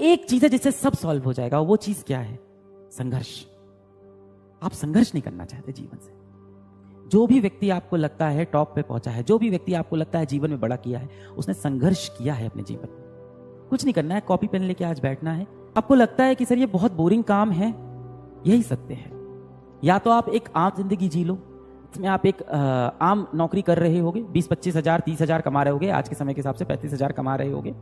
एक चीज है जिससे सब सॉल्व हो जाएगा। वो चीज क्या है? संघर्ष। आप संघर्ष नहीं करना चाहते जीवन से। जो भी व्यक्ति आपको लगता है टॉप पे पहुंचा है, जो भी व्यक्ति आपको लगता है जीवन में बड़ा किया है, उसने संघर्ष किया है अपने जीवन में। कुछ नहीं करना है, कॉपी पेन लेके आज बैठना है। आपको लगता है कि सर ये बहुत बोरिंग काम है, यही सत्य है। या तो आप एक आम जिंदगी जी लो, इसमें आप एक आम नौकरी कर रहे होगे, 20-25 हजार 30 हजार कमा रहे होगे, आज के समय के हिसाब से 35 हजार कमा रहे होगे,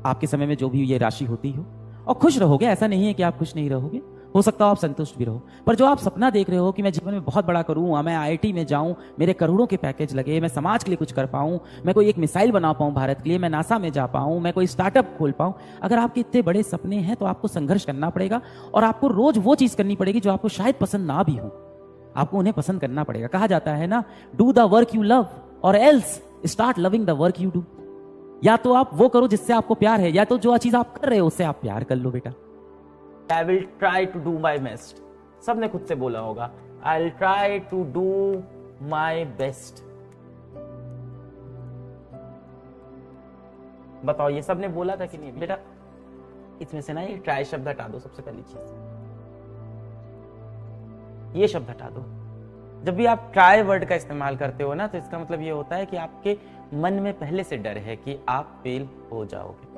आपके समय में जो भी ये राशि होती हो, और खुश रहोगे। ऐसा नहीं है कि आप खुश नहीं रहोगे, हो सकता हो आप संतुष्ट भी रहो। पर जो आप सपना देख रहे हो कि मैं जीवन में बहुत बड़ा करूं, मैं आईआईटी में जाऊं, मेरे करोड़ों के पैकेज लगे, मैं समाज के लिए कुछ कर पाऊं, मैं कोई एक मिसाइल बना पाऊं भारत के लिए, मैं नासा में जा पाऊं, मैं कोई स्टार्टअप खोल पाऊं, अगर आपके इतने बड़े सपने हैं तो आपको संघर्ष करना पड़ेगा। और आपको रोज वो चीज करनी पड़ेगी जो आपको शायद पसंद ना भी हो, आपको उन्हें पसंद करना पड़ेगा। कहा जाता है ना, do the work you love और else start loving the work you do. या तो आप वो करो जिससे आपको प्यार है, या तो जो चीज आप कर रहे हो उससे आप प्यार कर लो बेटा। I will try to do my best, सबने खुद से बोला होगा, I will try to do my best. बताओ ये सबने बोला था कि नहीं? बेटा इसमें से ना ये ट्राई शब्द हटा दो। सबसे पहली चीज ये शब्द हटा दो। जब भी आप ट्राई वर्ड का इस्तेमाल करते हो ना, तो इसका मतलब ये होता है कि आपके मन में पहले से डर है कि आप फेल हो जाओगे।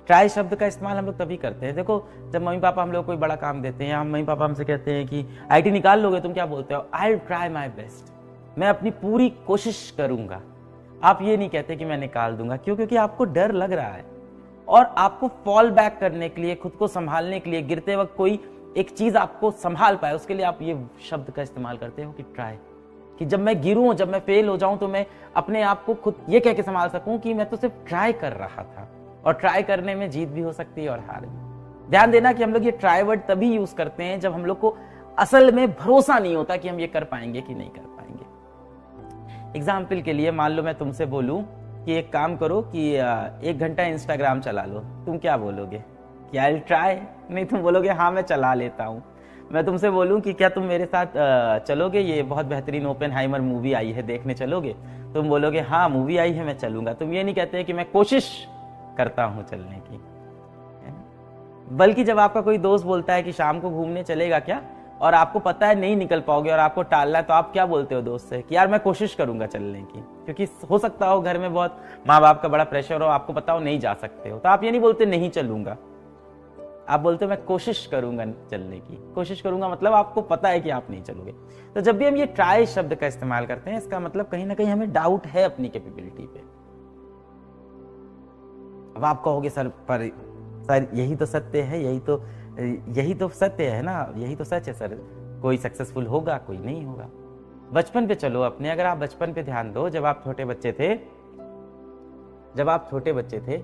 ट्राई शब्द का इस्तेमाल हम लोग तभी करते हैं, देखो जब मम्मी पापा हम लोग कोई बड़ा काम देते हैं, हम मम्मी पापा हमसे कहते हैं कि आईटी निकाल लोगे, तुम क्या बोलते हो? आई विल ट्राई माई बेस्ट, मैं अपनी पूरी कोशिश करूंगा। आप ये नहीं कहते कि मैं निकाल दूंगा। क्यों? क्योंकि आपको डर लग रहा है, और आपको फॉल बैक करने के लिए, खुद को संभालने के लिए, गिरते वक्त कोई एक चीज आपको संभाल पाए, उसके लिए आप ये शब्द का इस्तेमाल करते हो कि ट्राई, कि जब मैं गिरूं, जब मैं फेल हो जाऊं, तो मैं अपने आप को खुद ये कह के संभाल सकूं कि मैं तो सिर्फ ट्राई कर रहा था। और ट्राई करने में जीत भी हो सकती है और हार भी। ध्यान देना कि हम लोग ये ट्राई वर्ड तभी यूज करते हैं जब हम लोग को असल में भरोसा नहीं होता कि हम ये कर पाएंगे कि नहीं कर पाएंगे। एग्जाम्पल के लिए मान लो मैं तुमसे बोलूं कि एक काम करो कि 1 घंटा इंस्टाग्राम चला लो, तुम क्या बोलोगे? कि आई विल ट्राई? नहीं, तुम बोलोगे हाँ मैं चला लेता हूं। मैं तुमसे बोलूं कि क्या तुम मेरे साथ चलोगे, ये बहुत बेहतरीन ओपेनहाइमर मूवी आई है, देखने चलोगे? तुम बोलोगे हाँ मूवी आई है मैं चलूंगा। तुम ये नहीं कहते कि मैं कोशिश करता हूं चलने की। बल्कि जब आपका कोई दोस्त बोलता है कि शाम को घूमने चलेगा क्या, और आपको पता है नहीं निकल पाओगे और आपको टालना है, तो आप क्या बोलते हो दोस्त से? कि यार मैं कोशिश करूंगा चलने की। क्योंकि हो सकता हो घर में बहुत माँ बाप का बड़ा प्रेशर हो, आपको पता हो नहीं जा सकते हो, तो आप ये नहीं बोलते नहीं चलूंगा, आप बोलते हो मैं कोशिश करूंगा चलने की। कोशिश करूंगा मतलब आपको पता है कि आप नहीं चलोगे। तो जब भी हम ये ट्राई शब्द का इस्तेमाल करते हैं, इसका मतलब कहीं ना कहीं हमें डाउट है अपनी कैपेबिलिटी पे। अब आप कहोगे सर यही तो सत्य है, यही तो सत्य है ना, यही तो सच है सर, कोई सक्सेसफुल होगा कोई नहीं होगा। बचपन पे चलो अपने, अगर आप बचपन पे ध्यान दो, जब आप छोटे बच्चे थे,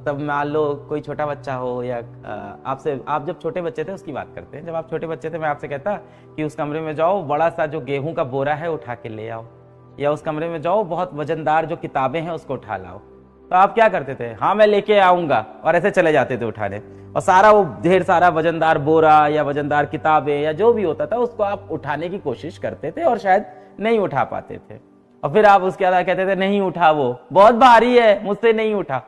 तब मान लो कोई छोटा बच्चा हो, या आप जब छोटे बच्चे थे उसकी बात करते हैं, जब आप छोटे बच्चे थे मैं आपसे कहता कि उस कमरे में जाओ, बड़ा सा जो गेहूं का बोरा है उठा के ले आओ, या उस कमरे में जाओ बहुत वजनदार जो किताबें हैं उसको उठा लाओ, तो आप क्या करते थे? हाँ मैं लेके आऊंगा, और ऐसे चले जाते थे उठाने, और सारा वो ढेर सारा वजनदार बोरा या वजनदार किताबें या जो भी होता था उसको आप उठाने की कोशिश करते थे, और शायद नहीं उठा पाते थे, और फिर आप उसके बाद कहते थे नहीं उठा, वो बहुत भारी है मुझसे नहीं उठा,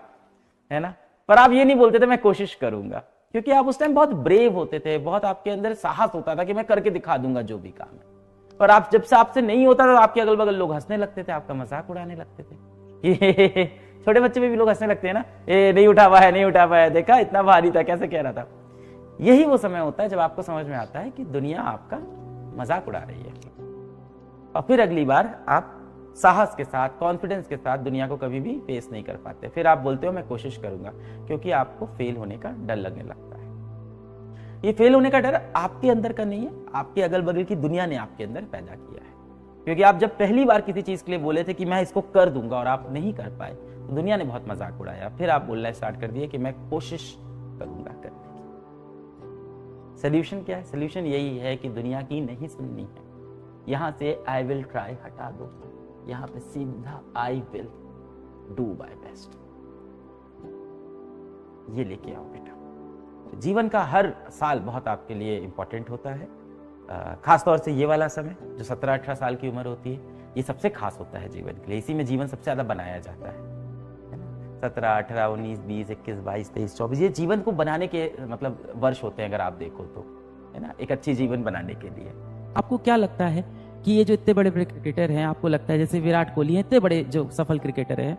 है ना। पर आप ये नहीं बोलते थे मैं कोशिश करूंगा, क्योंकि आप उस टाइम बहुत ब्रेव होते थे, बहुत आपके अंदर साहस होता था कि मैं करके दिखा दूंगा जो भी काम है। पर आप जब से आपसे नहीं होता था, आपके अगल बगल लोग हंसने लगते थे, आपका मजाक उड़ाने लगते थे। छोटे बच्चे भी लोग हंसने लगते हैं ना, ए नहीं उठा पाया, देखा इतना भारी था, कैसे कह रहा था। यही वो समय होता है जब आपको समझ में आता है कि दुनिया आपका मजाक उड़ा रही है, और फिर अगली बार आप साहस के साथ, कॉन्फिडेंस के साथ दुनिया को कभी भी फेस नहीं कर पाते। फिर आप बोलते हो मैं कोशिश करूंगा, क्योंकि आपको फेल होने का डर लगने लगता है। ये फेल होने का डर आपके अंदर का नहीं है, आपके अगल बगल की दुनिया ने आपके अंदर पैदा किया है। क्योंकि आप जब पहली बार किसी चीज के लिए बोले थे कि मैं इसको कर दूंगा, और आप नहीं कर पाए, तो दुनिया ने बहुत मजाक उड़ाया। फिर आप बोलना स्टार्ट कर दिए कि मैं कोशिश करूंगा करने की। सोल्यूशन क्या है? सोल्यूशन यही है कि दुनिया की नहीं सुननी है। यहां से आई विल ट्राई हटा दो, यहां पे सीधा I will do my best, ये लेके आओ बेटा। जीवन का हर साल बहुत आपके लिए इंपॉर्टेंट होता है, खासतौर से ये वाला समय जो 17-18 साल की उम्र होती है, ये सबसे खास होता है जीवन के लिए। इसी में जीवन सबसे ज्यादा बनाया जाता है ना। 17, 18, 19, 20, 21, 22, 23, 24 ये जीवन को बनाने के मतलब वर्ष होते हैं, अगर आप देखो तो, है ना, एक अच्छी जीवन बनाने के लिए। आपको क्या लगता है कि ये जो इतने बड़े बड़े क्रिकेटर हैं, आपको लगता है जैसे विराट कोहली हैं, इतने बड़े जो सफल क्रिकेटर हैं,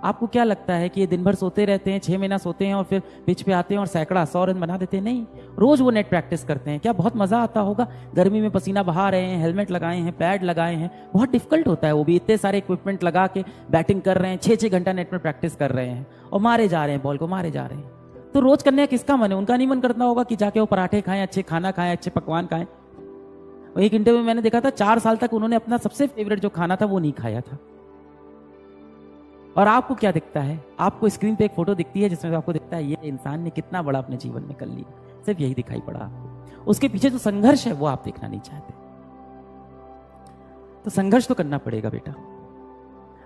आपको क्या लगता है कि ये दिन भर सोते रहते हैं, 6 महीना सोते हैं और फिर पिच पे आते हैं और सैकड़ा 100 रन बना देते हैं? नहीं, रोज वो नेट प्रैक्टिस करते हैं। क्या बहुत मजा आता होगा? गर्मी में पसीना बहा रहे हैं, हेलमेट लगाए हैं, पैड लगाए हैं, बहुत डिफिकल्ट होता है, वो भी इतने सारे इक्विपमेंट लगा के बैटिंग कर रहे हैं, 6-6 घंटा नेट में प्रैक्टिस कर रहे हैं और मारे जा रहे हैं, बॉल को मारे जा रहे हैं। तो रोज करने का किसका मन है? उनका नहीं मन करता होगा कि जाके वो पराठे खाएं, अच्छे खाना खाएं, अच्छे पकवान खाएं। एक इंटरव्यू में मैंने देखा था 4 साल तक उन्होंने अपना सबसे फेवरेट जो खाना था वो नहीं खाया था। और आपको क्या दिखता है? आपको स्क्रीन पे एक फोटो दिखती है जिसमें आपको दिखता है ये इंसान ने कितना बड़ा अपने जीवन में कर लिया, सिर्फ यही दिखाई पड़ा आपको। उसके पीछे जो संघर्ष है वो आप देखना नहीं चाहते। तो संघर्ष तो करना पड़ेगा बेटा।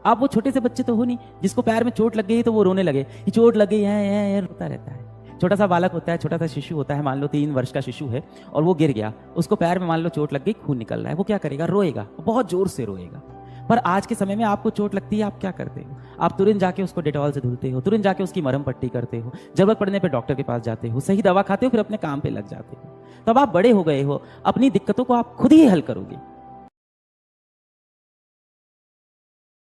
आप वो छोटे से बच्चे तो हो नहीं जिसको पैर में चोट लग गई तो वो रोने लगे कि चोट लग गई है, रोता रहता है। छोटा सा बालक होता है, छोटा सा शिशु होता है, मान लो 3 वर्ष का शिशु है और वो गिर गया, उसको पैर में मान लो चोट लग गई, खून निकल रहा है, वो क्या करेगा? रोएगा, बहुत जोर से रोएगा। पर आज के समय में आपको चोट लगती है, आप क्या करते हो? आप तुरंत जाके उसको डेटॉल से धुलते हो, तुरंत जाके उसकी मरहम पट्टी करते हो, जरूरत पड़ने पे डॉक्टर के पास जाते हो, सही दवा खाते हो, फिर अपने काम पे लग जाते हो। तब आप बड़े हो गए हो, अपनी दिक्कतों को आप खुद ही हल करोगे।